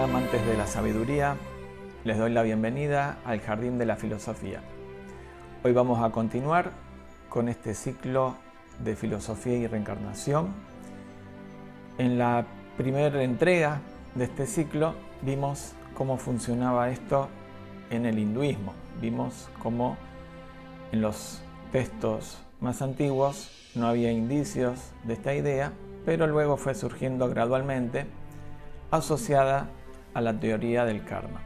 amantes de la sabiduría, les doy la bienvenida al Jardín de la Filosofía. Hoy vamos a continuar con este ciclo de filosofía y reencarnación. En la primera entrega de este ciclo vimos cómo funcionaba esto en el hinduismo. Vimos cómo en los textos más antiguos no había indicios de esta idea, pero luego fue surgiendo gradualmente asociada a la teoría del karma.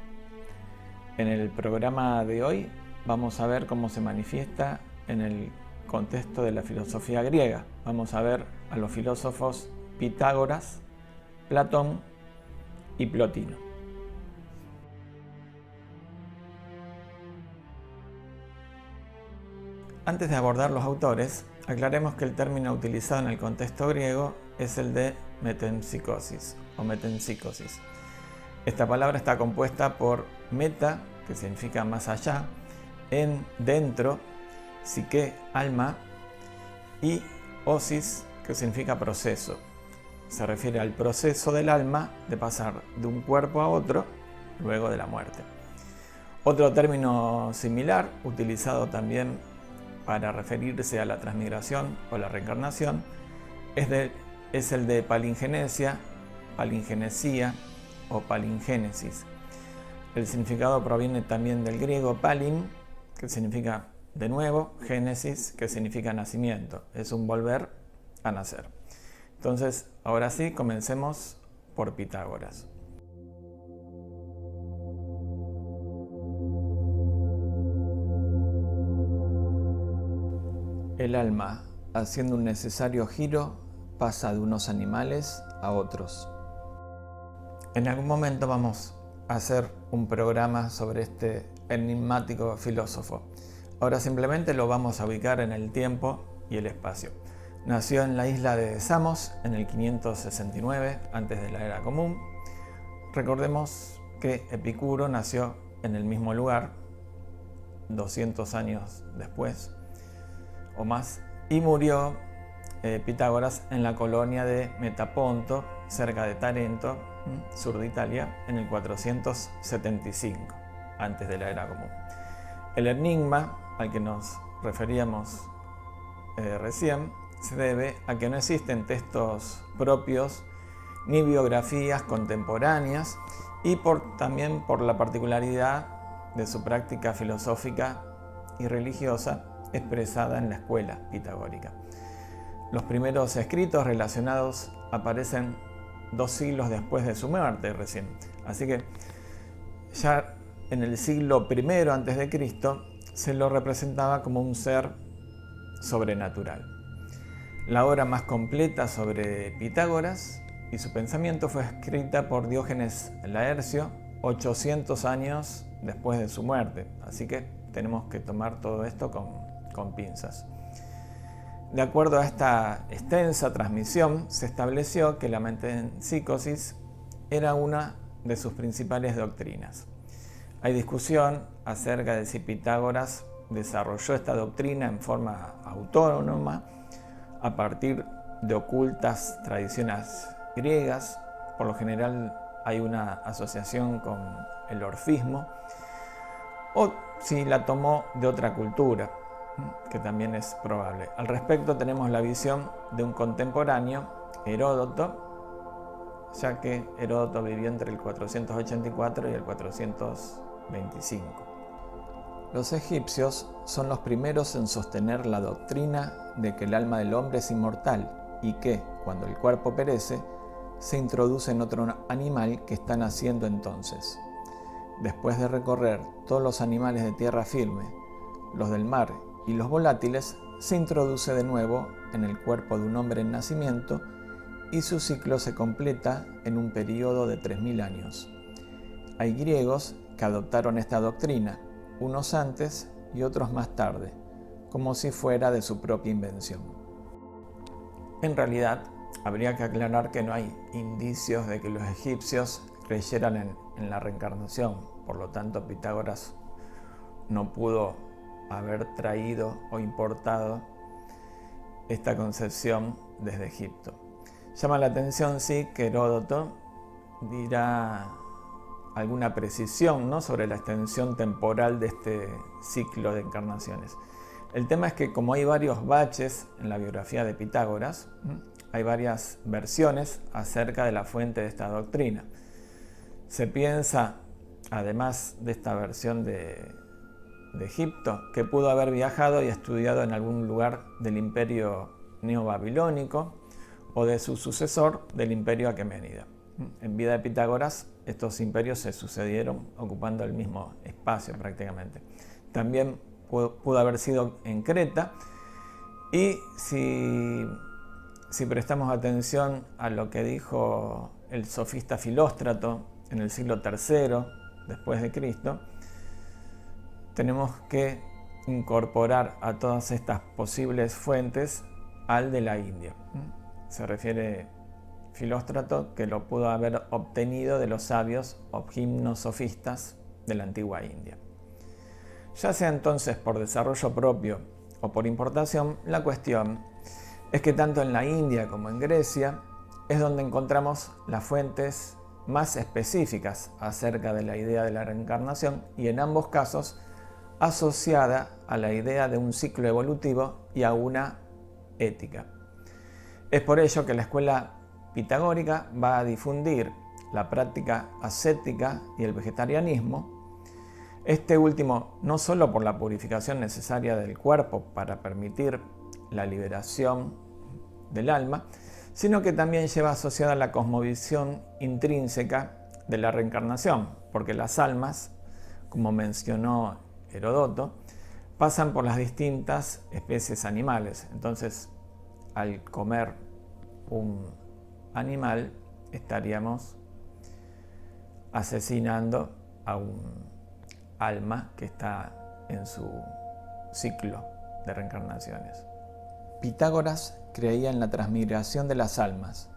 En el programa de hoy vamos a ver cómo se manifiesta en el contexto de la filosofía griega. Vamos a ver a los filósofos Pitágoras, Platón y Plotino. Antes de abordar los autores, aclaremos que el término utilizado en el contexto griego es el de metempsicosis o metempsicosis. Esta palabra está compuesta por meta, que significa más allá, en, dentro, psique, alma, y osis, que significa proceso. Se refiere al proceso del alma de pasar de un cuerpo a otro luego de la muerte. Otro término similar, utilizado también para referirse a la transmigración o la reencarnación, es el de palingenesia, palingenesía o palingénesis. El significado proviene también del griego palin, que significa de nuevo, génesis, que significa nacimiento. Es un volver a nacer. Entonces, ahora sí, comencemos por Pitágoras. El alma, haciendo un necesario giro, pasa de unos animales a otros. En algún momento vamos a hacer un programa sobre este enigmático filósofo. Ahora simplemente lo vamos a ubicar en el tiempo y el espacio. Nació en la isla de Samos en el 569 antes de la era común. Recordemos que Epicuro nació en el mismo lugar 200 años después o más, y murió Pitágoras en la colonia de Metaponto, cerca de Tarento, sur de Italia, en el 475, antes de la era común. El enigma al que nos referíamos recién se debe a que no existen textos propios ni biografías contemporáneas y también por la particularidad de su práctica filosófica y religiosa expresada en la escuela pitagórica. Los primeros escritos relacionados aparecen 2 siglos después de su muerte recién. Así que ya en el siglo I a.C. se lo representaba como un ser sobrenatural. La obra más completa sobre Pitágoras y su pensamiento fue escrita por Diógenes Laercio 800 años después de su muerte. Así que tenemos que tomar todo esto con pinzas. De acuerdo a esta extensa transmisión, se estableció que la metempsicosis era una de sus principales doctrinas. Hay discusión acerca de si Pitágoras desarrolló esta doctrina en forma autónoma a partir de ocultas tradiciones griegas. Por lo general hay una asociación con el orfismo, o si la tomó de otra cultura, que también es probable. Al respecto tenemos la visión de un contemporáneo, Heródoto, ya que Heródoto vivió entre el 484 y el 425. Los egipcios son los primeros en sostener la doctrina de que el alma del hombre es inmortal y que, cuando el cuerpo perece, se introduce en otro animal que está naciendo entonces. Después de recorrer todos los animales de tierra firme, los del mar y los volátiles, se introduce de nuevo en el cuerpo de un hombre en nacimiento y su ciclo se completa en un periodo de 3000 años. Hay griegos que adoptaron esta doctrina, unos antes y otros más tarde, como si fuera de su propia invención. En realidad, habría que aclarar que no hay indicios de que los egipcios creyeran en la reencarnación. Por lo tanto, Pitágoras no pudo haber traído o importado esta concepción desde Egipto. Llama la atención, sí, que Heródoto dirá alguna precisión, ¿no?, sobre la extensión temporal de este ciclo de encarnaciones. El tema es que como hay varios baches en la biografía de Pitágoras, hay varias versiones acerca de la fuente de esta doctrina. Se piensa, además de esta versión de Egipto, que pudo haber viajado y estudiado en algún lugar del imperio neobabilónico o de su sucesor del imperio aqueménida. En vida de Pitágoras, estos imperios se sucedieron ocupando el mismo espacio prácticamente. También pudo haber sido en Creta, y si prestamos atención a lo que dijo el sofista Filóstrato en el siglo III después de Cristo, tenemos que incorporar a todas estas posibles fuentes al de la India. Se refiere Filóstrato que lo pudo haber obtenido de los sabios o gimnosofistas de la antigua India. Ya sea entonces por desarrollo propio o por importación, la cuestión es que tanto en la India como en Grecia es donde encontramos las fuentes más específicas acerca de la idea de la reencarnación, y en ambos casos asociada a la idea de un ciclo evolutivo y a una ética. Es por ello que la escuela pitagórica va a difundir la práctica ascética y el vegetarianismo, este último no solo por la purificación necesaria del cuerpo para permitir la liberación del alma, sino que también lleva asociada la cosmovisión intrínseca de la reencarnación, porque las almas, como mencionó Heródoto, pasan por las distintas especies animales. Entonces, al comer un animal, estaríamos asesinando a un alma que está en su ciclo de reencarnaciones. Pitágoras creía en la transmigración de las almas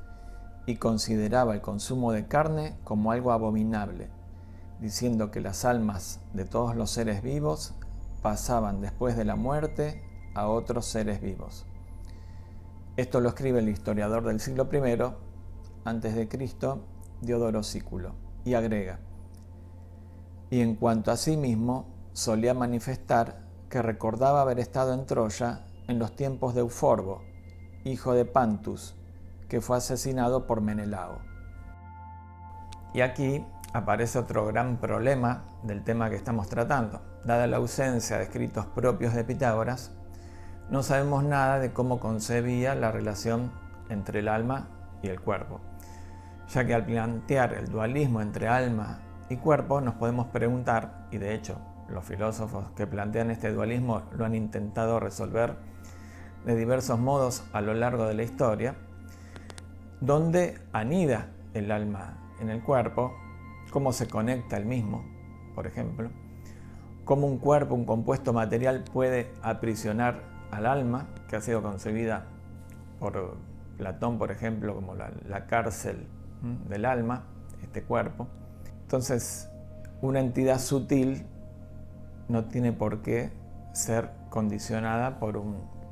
y consideraba el consumo de carne como algo abominable, diciendo que las almas de todos los seres vivos pasaban después de la muerte a otros seres vivos. Esto lo escribe el historiador del siglo I a.C., Diodoro Sículo, y agrega: y en cuanto a sí mismo, solía manifestar que recordaba haber estado en Troya en los tiempos de Euforbo, hijo de Pantus, que fue asesinado por Menelao. Y aquí aparece otro gran problema del tema que estamos tratando. Dada la ausencia de escritos propios de Pitágoras, no sabemos nada de cómo concebía la relación entre el alma y el cuerpo, ya que al plantear el dualismo entre alma y cuerpo nos podemos preguntar, y de hecho los filósofos que plantean este dualismo lo han intentado resolver de diversos modos a lo largo de la historia, dónde anida el alma en el cuerpo, cómo se conecta el mismo, por ejemplo, cómo un cuerpo, un compuesto material puede aprisionar al alma, que ha sido concebida por Platón, por ejemplo, como la cárcel del alma, este cuerpo. Entonces, una entidad sutil no tiene por qué ser condicionada por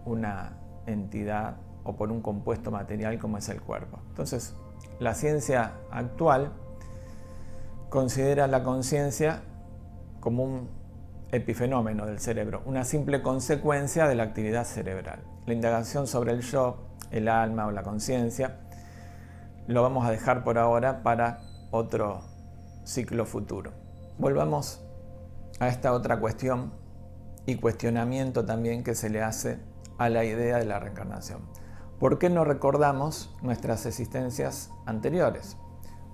una entidad o por un compuesto material como es el cuerpo. Entonces, la ciencia actual considera la conciencia como un epifenómeno del cerebro, una simple consecuencia de la actividad cerebral. La indagación sobre el yo, el alma o la conciencia lo vamos a dejar por ahora para otro ciclo futuro. Volvamos a esta otra cuestión y cuestionamiento también que se le hace a la idea de la reencarnación. ¿Por qué no recordamos nuestras existencias anteriores?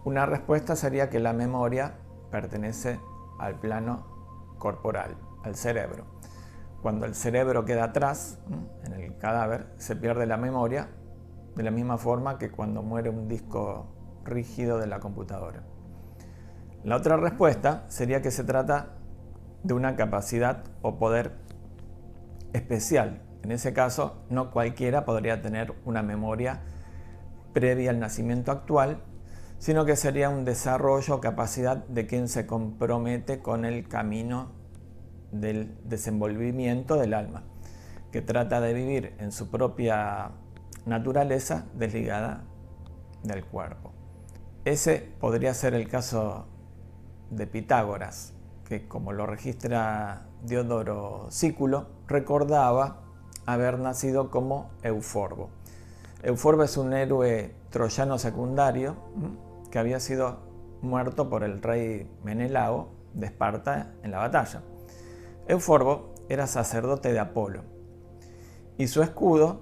Una respuesta sería que la memoria pertenece al plano corporal, al cerebro. Cuando el cerebro queda atrás, en el cadáver, se pierde la memoria de la misma forma que cuando muere un disco rígido de la computadora. La otra respuesta sería que se trata de una capacidad o poder especial. En ese caso, no cualquiera podría tener una memoria previa al nacimiento actual, sino que sería un desarrollo o capacidad de quien se compromete con el camino del desenvolvimiento del alma, que trata de vivir en su propia naturaleza desligada del cuerpo. Ese podría ser el caso de Pitágoras, que como lo registra Diodoro Sículo, recordaba haber nacido como Euforbo. Euforbo es un héroe troyano secundario que había sido muerto por el rey Menelao de Esparta en la batalla. Euforbo era sacerdote de Apolo y su escudo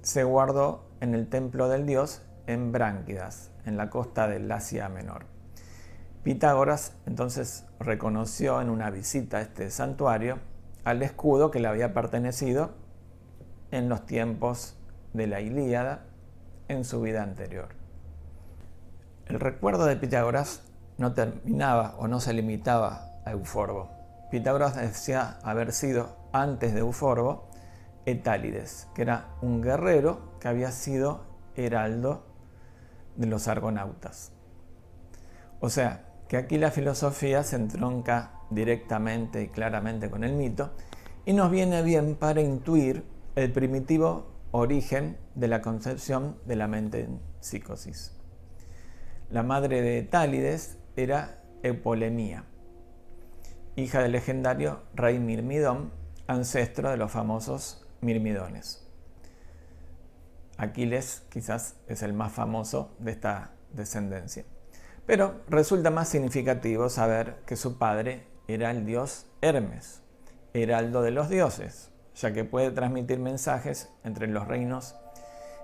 se guardó en el templo del dios en Bránquidas, en la costa del Asia Menor. Pitágoras entonces reconoció en una visita a este santuario al escudo que le había pertenecido en los tiempos de la Ilíada en su vida anterior. El recuerdo de Pitágoras no terminaba o no se limitaba a Euforbo. Pitágoras decía haber sido, antes de Euforbo, Etálides, que era un guerrero que había sido heraldo de los argonautas. O sea, que aquí la filosofía se entronca directamente y claramente con el mito y nos viene bien para intuir el primitivo origen de la concepción de la mente en psicosis. La madre de Etálides era Eupolemía, hija del legendario rey Mirmidón, ancestro de los famosos mirmidones. Aquiles quizás es el más famoso de esta descendencia. Pero resulta más significativo saber que su padre era el dios Hermes, heraldo de los dioses, ya que puede transmitir mensajes entre los reinos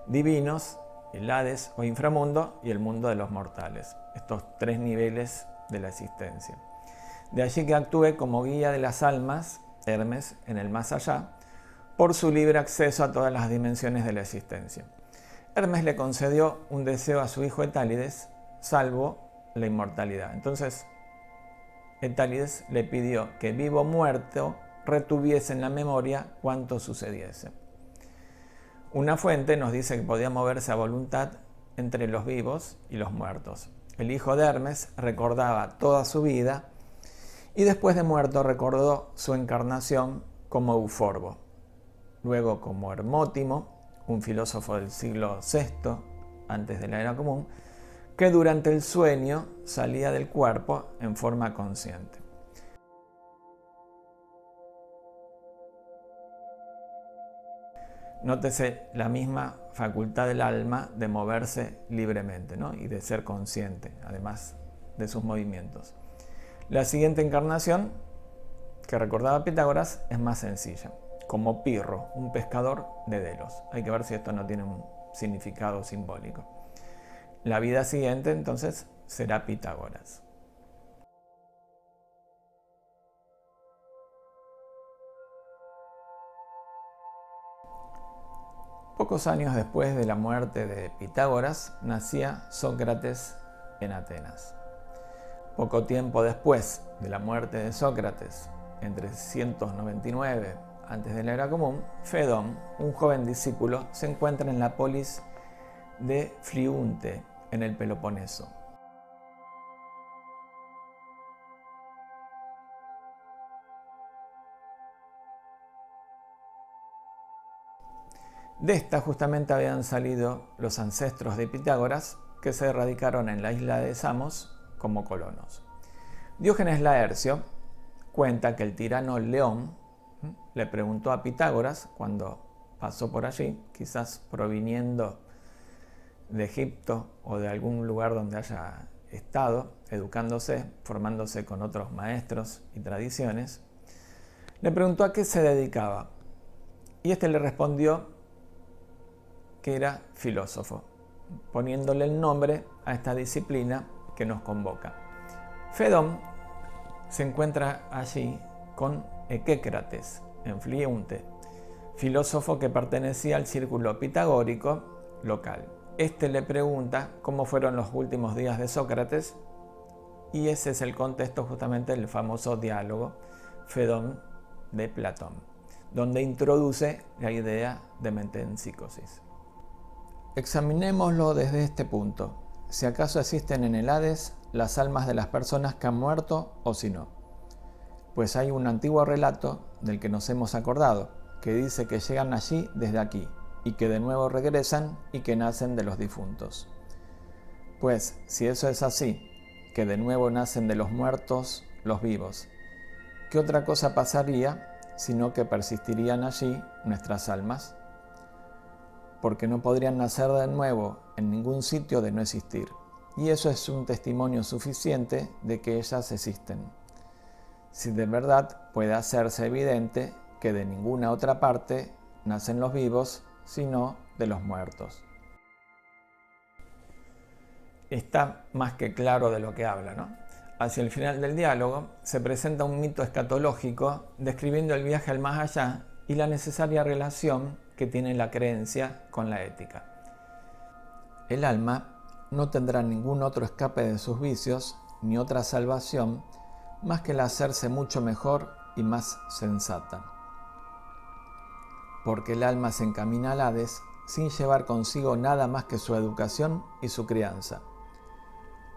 divinos, el Hades o inframundo y el mundo de los mortales, estos tres niveles de la existencia. De allí que actúe como guía de las almas, Hermes, en el más allá, por su libre acceso a todas las dimensiones de la existencia. Hermes le concedió un deseo a su hijo Etálides, salvo la inmortalidad. Entonces, Etálides le pidió que vivo o muerto retuviese en la memoria cuanto sucediese. Una fuente nos dice que podía moverse a voluntad entre los vivos y los muertos. El hijo de Hermes recordaba toda su vida y después de muerto recordó su encarnación como Euforbo, luego como Hermótimo, un filósofo del siglo VI antes de la era común, que durante el sueño salía del cuerpo en forma consciente. Nótese la misma facultad del alma de moverse libremente, ¿no? Y de ser consciente, además de sus movimientos. La siguiente encarnación que recordaba Pitágoras es más sencilla, como Pirro, un pescador de Delos. Hay que ver si esto no tiene un significado simbólico. La vida siguiente, entonces, será Pitágoras. Pocos años después de la muerte de Pitágoras, nacía Sócrates en Atenas. Poco tiempo después de la muerte de Sócrates, en 399 antes de la era común, Fedón, un joven discípulo, se encuentra en la polis de Friunte, en el Peloponeso. De esta justamente habían salido los ancestros de Pitágoras que se radicaron en la isla de Samos como colonos. Diógenes Laercio cuenta que el tirano León le preguntó a Pitágoras cuando pasó por allí, quizás proviniendo de Egipto o de algún lugar donde haya estado, educándose, formándose con otros maestros y tradiciones, le preguntó a qué se dedicaba. Y este le respondió que era filósofo, poniéndole el nombre a esta disciplina que nos convoca. Fedón se encuentra allí con Equécrates, en Friunte, filósofo que pertenecía al círculo pitagórico local. Este le pregunta cómo fueron los últimos días de Sócrates y ese es el contexto justamente del famoso diálogo Fedón de Platón, donde introduce la idea de mente en psicosis. Examinémoslo desde este punto. Si acaso existen en el Hades las almas de las personas que han muerto o si no. Pues hay un antiguo relato del que nos hemos acordado, que dice que llegan allí desde aquí y que de nuevo regresan y que nacen de los difuntos. Pues si eso es así, que de nuevo nacen de los muertos los vivos. ¿Qué otra cosa pasaría sino que persistirían allí nuestras almas? Porque no podrían nacer de nuevo en ningún sitio de no existir. Y eso es un testimonio suficiente de que ellas existen. Si de verdad puede hacerse evidente que de ninguna otra parte nacen los vivos, sino de los muertos. Está más que claro de lo que habla, ¿no? Hacia el final del diálogo se presenta un mito escatológico describiendo el viaje al más allá y la necesaria relación que tiene la creencia con la ética. El alma no tendrá ningún otro escape de sus vicios ni otra salvación más que el hacerse mucho mejor y más sensata. Porque el alma se encamina al Hades sin llevar consigo nada más que su educación y su crianza,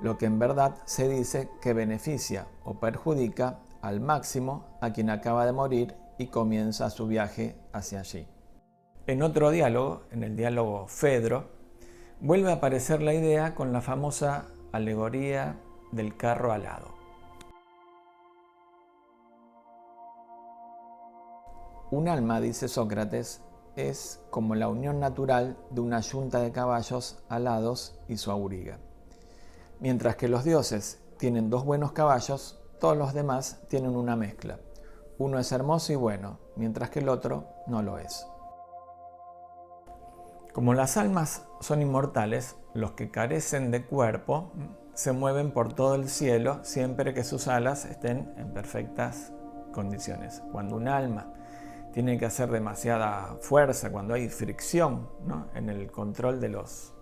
lo que en verdad se dice que beneficia o perjudica al máximo a quien acaba de morir y comienza su viaje hacia allí. En otro diálogo, en el diálogo Fedro, vuelve a aparecer la idea con la famosa alegoría del carro alado. Un alma, dice Sócrates, es como la unión natural de una yunta de caballos alados y su auriga. Mientras que los dioses tienen 2 buenos caballos, todos los demás tienen una mezcla. Uno es hermoso y bueno, mientras que el otro no lo es. Como las almas son inmortales, los que carecen de cuerpo se mueven por todo el cielo siempre que sus alas estén en perfectas condiciones. Cuando un alma tiene que hacer demasiada fuerza, cuando hay fricción, ¿no?, en el control de los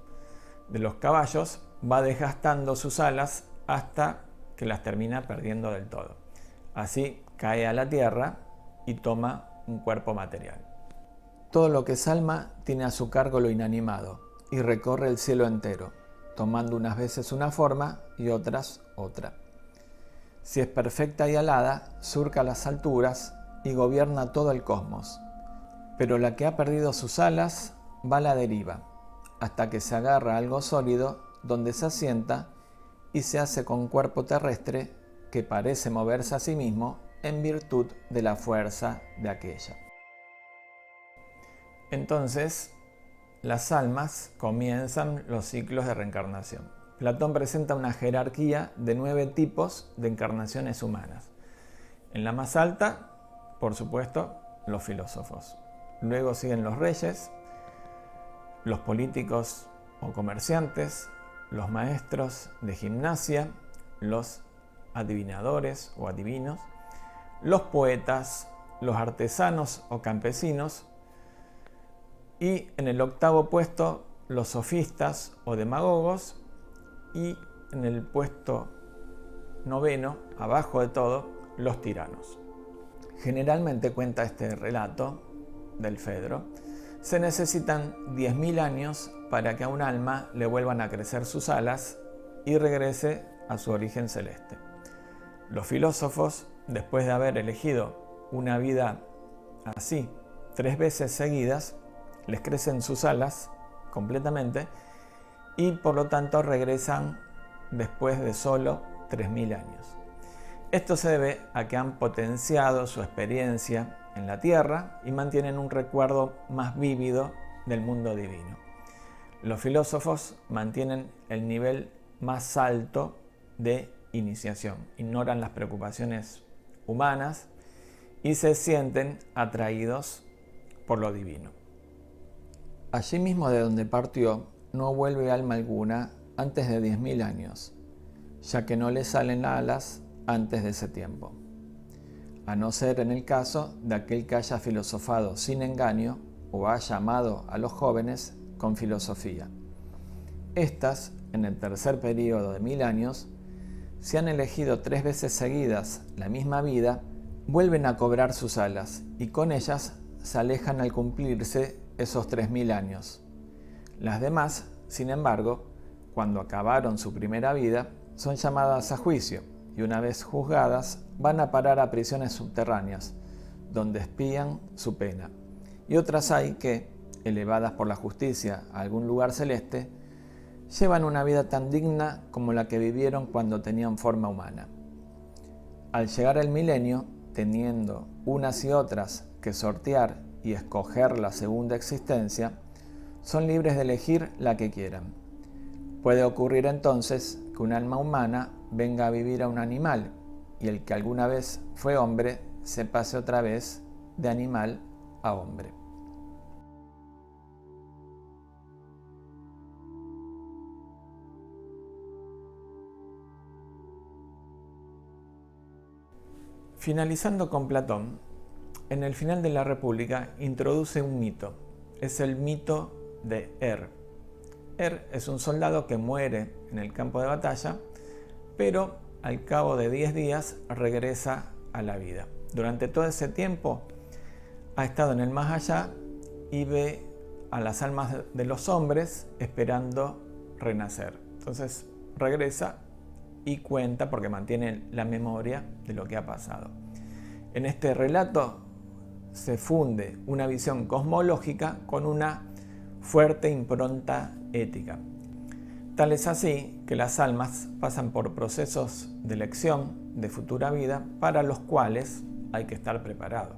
caballos, va desgastando sus alas hasta que las termina perdiendo del todo. Así cae a la tierra y toma un cuerpo material. Todo lo que es alma tiene a su cargo lo inanimado y recorre el cielo entero, tomando unas veces una forma y otras otra. Si es perfecta y alada, surca las alturas y gobierna todo el cosmos. Pero la que ha perdido sus alas va a la deriva, hasta que se agarra a algo sólido donde se asienta y se hace con cuerpo terrestre que parece moverse a sí mismo en virtud de la fuerza de aquella. Entonces, las almas comienzan los ciclos de reencarnación. Platón presenta una jerarquía de 9 tipos de encarnaciones humanas. En la más alta, por supuesto, los filósofos. Luego siguen los reyes, los políticos o comerciantes, los maestros de gimnasia, los adivinadores o adivinos, los poetas, los artesanos o campesinos, y en el 8º puesto los sofistas o demagogos, y en el puesto 9º, abajo de todo, los tiranos. Generalmente, cuenta este relato del Fedro, se necesitan 10.000 años para que a un alma le vuelvan a crecer sus alas y regrese a su origen celeste. Los filósofos, después de haber elegido una vida así 3 veces seguidas, les crecen sus alas completamente y por lo tanto regresan después de solo 3.000 años. Esto se debe a que han potenciado su experiencia en la tierra y mantienen un recuerdo más vívido del mundo divino. Los filósofos mantienen el nivel más alto de iniciación, ignoran las preocupaciones humanas y se sienten atraídos por lo divino. Allí mismo de donde partió, no vuelve alma alguna antes de 10.000 años, ya que no le salen alas antes de ese tiempo, a no ser en el caso de aquel que haya filosofado sin engaño o haya amado a los jóvenes con filosofía. Estas, en el tercer período de 1000 años, si han elegido 3 veces seguidas la misma vida, vuelven a cobrar sus alas y con ellas se alejan al cumplirse esos 3000 años. Las demás, sin embargo, cuando acabaron su primera vida, son llamadas a juicio y una vez juzgadas van a parar a prisiones subterráneas, donde expían su pena. Y otras hay que, elevadas por la justicia a algún lugar celeste, llevan una vida tan digna como la que vivieron cuando tenían forma humana. Al llegar el milenio, teniendo unas y otras que sortear y escoger la segunda existencia, son libres de elegir la que quieran. Puede ocurrir entonces que un alma humana venga a vivir a un animal y el que alguna vez fue hombre se pase otra vez de animal a hombre. Finalizando con Platón, en el final de la República introduce un mito. Es el mito de es un soldado que muere en el campo de batalla, pero al cabo de 10 días regresa a la vida. Durante todo ese tiempo ha estado en el más allá y ve a las almas de los hombres esperando renacer. Entonces regresa y cuenta, porque mantiene la memoria de lo que ha pasado. En este relato se funde una visión cosmológica con una fuerte impronta ética. Tal es así que las almas pasan por procesos de elección de futura vida para los cuales hay que estar preparado.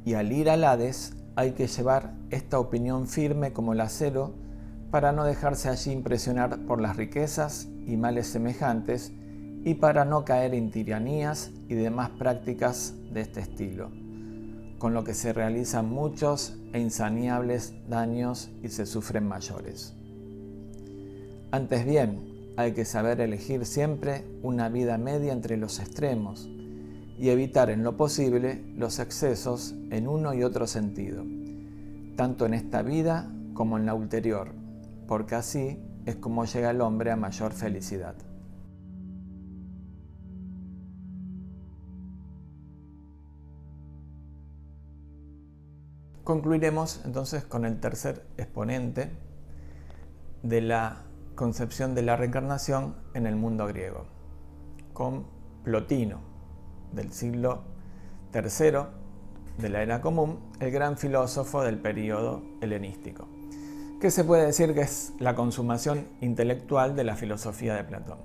Y al ir al Hades hay que llevar esta opinión firme como el acero para no dejarse allí impresionar por las riquezas y males semejantes y para no caer en tiranías y demás prácticas de este estilo, con lo que se realizan muchos e insaneables daños y se sufren mayores. Antes bien, hay que saber elegir siempre una vida media entre los extremos y evitar en lo posible los excesos en uno y otro sentido, tanto en esta vida como en la ulterior, porque así es como llega el hombre a mayor felicidad. Concluiremos entonces con el tercer exponente de la concepción de la reencarnación en el mundo griego, con Plotino, del siglo III de la Era Común, el gran filósofo del período helenístico, que se puede decir que es la consumación intelectual de la filosofía de Platón.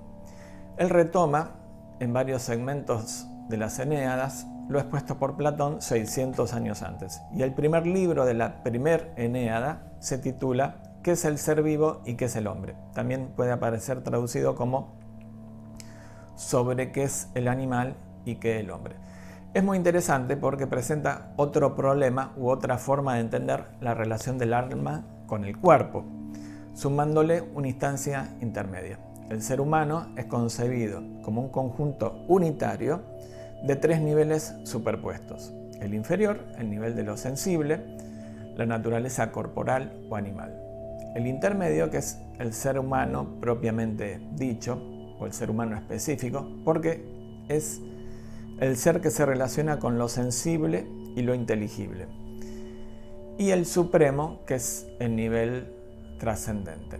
Él retoma en varios segmentos de las Eneadas lo expuesto por Platón 600 años antes, y el primer libro de la primer Eneada se titula ¿Qué es el ser vivo y qué es el hombre? También puede aparecer traducido como sobre qué es el animal y qué es el hombre. Es muy interesante porque presenta otro problema u otra forma de entender la relación del alma con el cuerpo, sumándole una instancia intermedia. El ser humano es concebido como un conjunto unitario de 3 niveles superpuestos. El inferior, el nivel de lo sensible, la naturaleza corporal o animal. El intermedio, que es el ser humano propiamente dicho, o el ser humano específico, porque es el ser que se relaciona con lo sensible y lo inteligible. Y el supremo, que es el nivel trascendente.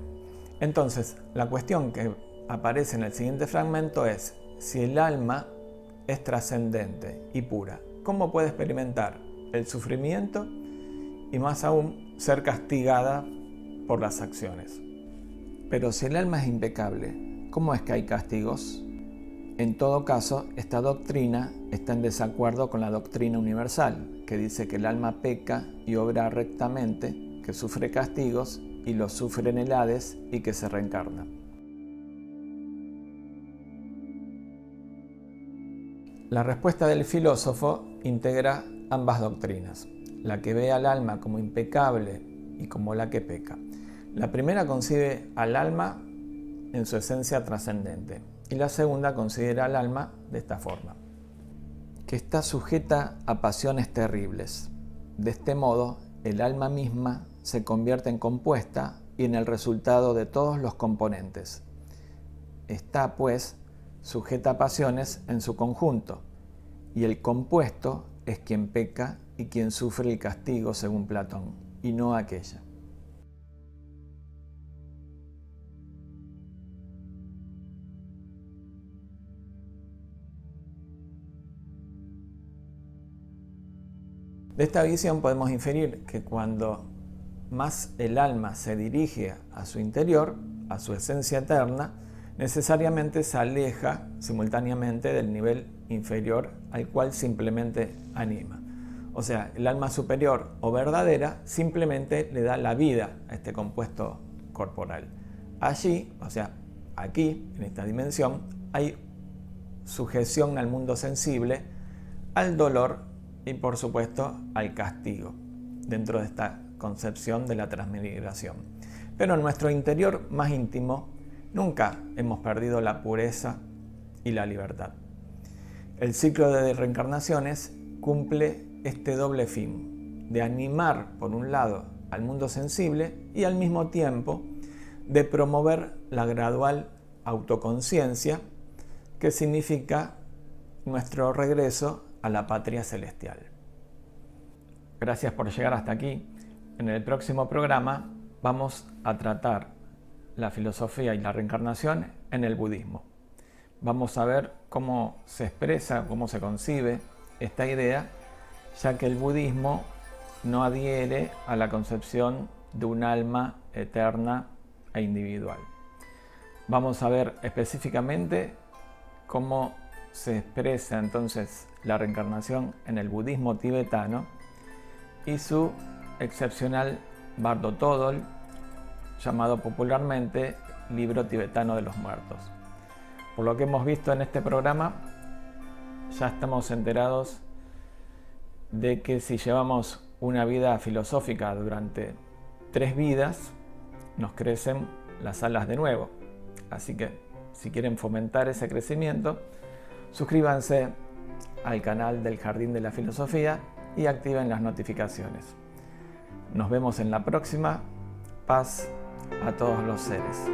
Entonces, la cuestión que aparece en el siguiente fragmento es: si el alma es trascendente y pura, ¿cómo puede experimentar el sufrimiento y más aún ser castigada por las acciones? Pero si el alma es impecable, ¿cómo es que hay castigos? En todo caso, esta doctrina está en desacuerdo con la doctrina universal, que dice que el alma peca y obra rectamente, que sufre castigos y los sufre en el Hades y que se reencarna. La respuesta del filósofo integra ambas doctrinas, la que ve al alma como impecable y como la que peca. La primera concibe al alma en su esencia trascendente y la segunda considera al alma de esta forma, que está sujeta a pasiones terribles. De este modo, el alma misma se convierte en compuesta y en el resultado de todos los componentes. Está, pues, sujeta a pasiones en su conjunto, y el compuesto es quien peca y quien sufre el castigo según Platón, y no aquella. De esta visión podemos inferir que cuando más el alma se dirige a su interior, a su esencia eterna, necesariamente se aleja simultáneamente del nivel inferior al cual simplemente anima. O sea, el alma superior o verdadera simplemente le da la vida a este compuesto corporal. Allí, o sea, aquí, en esta dimensión, hay sujeción al mundo sensible, al dolor y por supuesto al castigo, dentro de esta concepción de la transmigración. Pero en nuestro interior más íntimo nunca hemos perdido la pureza y la libertad. El ciclo de reencarnaciones cumple este doble fin, de animar por un lado al mundo sensible y al mismo tiempo de promover la gradual autoconciencia, que significa nuestro regreso a la patria celestial. Gracias por llegar hasta aquí. En el próximo programa vamos a tratar la filosofía y la reencarnación en el budismo. Vamos a ver cómo se expresa, cómo se concibe esta idea, ya que el budismo no adhiere a la concepción de un alma eterna e individual. Vamos a ver específicamente cómo se expresa entonces la reencarnación en el budismo tibetano y su excepcional Bardo Thodol, llamado popularmente Libro Tibetano de los Muertos. Por lo que hemos visto en este programa, ya estamos enterados de que si llevamos una vida filosófica durante 3 vidas, nos crecen las alas de nuevo. Así que si quieren fomentar ese crecimiento, suscríbanse al canal del Jardín de la Filosofía y activen las notificaciones. Nos vemos en la próxima. Paz a todos los seres.